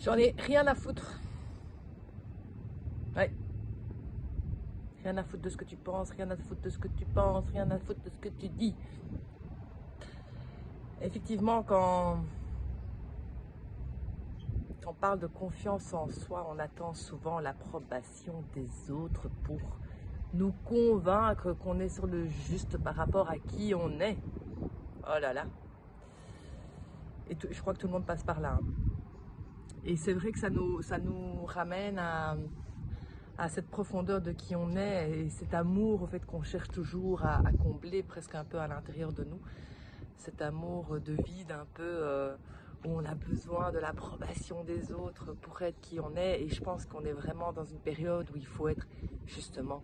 J'en ai rien à foutre. Ouais. Rien à foutre de ce que tu penses, rien à foutre de ce que tu penses, rien à foutre de ce que tu dis. Effectivement, quand on parle de confiance en soi, on attend souvent l'approbation des autres pour nous convaincre qu'on est sur le juste par rapport à qui on est. Oh là là. Et je crois que tout le monde passe par là. Et c'est vrai que ça nous ramène à cette profondeur de qui on est et cet amour au fait qu'on cherche toujours à combler presque un peu à l'intérieur de nous. Cet amour de vide un peu où on a besoin de l'approbation des autres pour être qui on est. Et je pense qu'on est vraiment dans une période où il faut être justement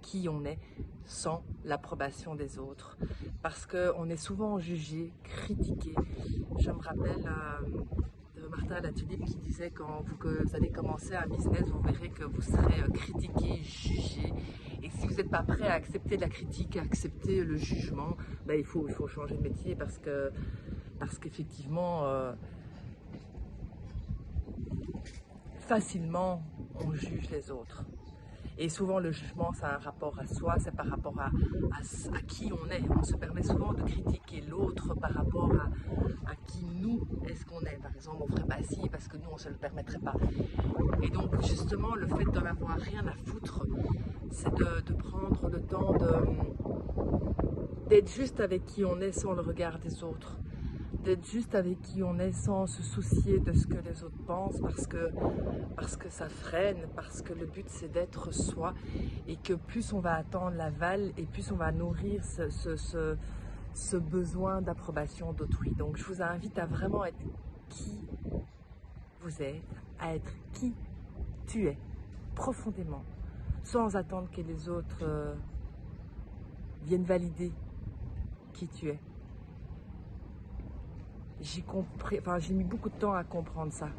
qui on est sans l'approbation des autres. Parce qu'on est souvent jugé, critiqué. Je me rappelle de Martin Latulippe qui disait quand vous allez commencer un business, vous verrez que vous serez critiqué, jugé. Et si vous n'êtes pas prêt à accepter la critique, à accepter le jugement, ben il faut changer de métier parce qu'effectivement, facilement, on juge les autres. Et souvent, le jugement, ça a un rapport à soi, c'est par rapport à qui on est. On se permet souvent de critiquer l'autre par rapport à qui nous est-ce qu'on est. Par exemple, on ne ferait pas ci parce que nous, on ne se le permettrait pas. Et donc, justement, le fait d'en avoir rien à foutre, c'est de prendre le temps d'être juste avec qui on est sans le regard des autres. D'être juste avec qui on est sans se soucier de ce que les autres pensent parce que ça freine, parce que le but c'est d'être soi et que plus on va attendre l'aval et plus on va nourrir ce besoin d'approbation d'autrui. Donc je vous invite à vraiment être qui vous êtes, à être qui tu es profondément, sans attendre que les autres viennent valider qui tu es. J'ai mis beaucoup de temps à comprendre ça,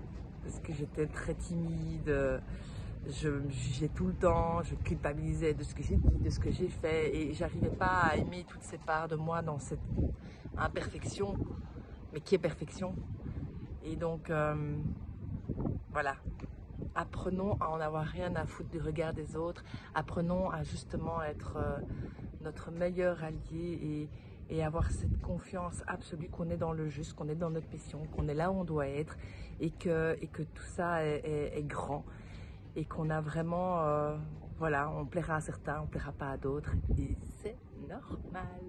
parce que j'étais très timide, je me jugeais tout le temps, je culpabilisais de ce que j'ai dit, de ce que j'ai fait, et j'arrivais pas à aimer toutes ces parts de moi dans cette imperfection, mais qui est perfection. Et donc, voilà, apprenons à en avoir rien à foutre du regard des autres, apprenons à justement être notre meilleur allié et avoir cette confiance absolue qu'on est dans le juste, qu'on est dans notre mission, qu'on est là où on doit être et que tout ça est grand et qu'on a vraiment, voilà, on plaira à certains, on plaira pas à d'autres et c'est normal.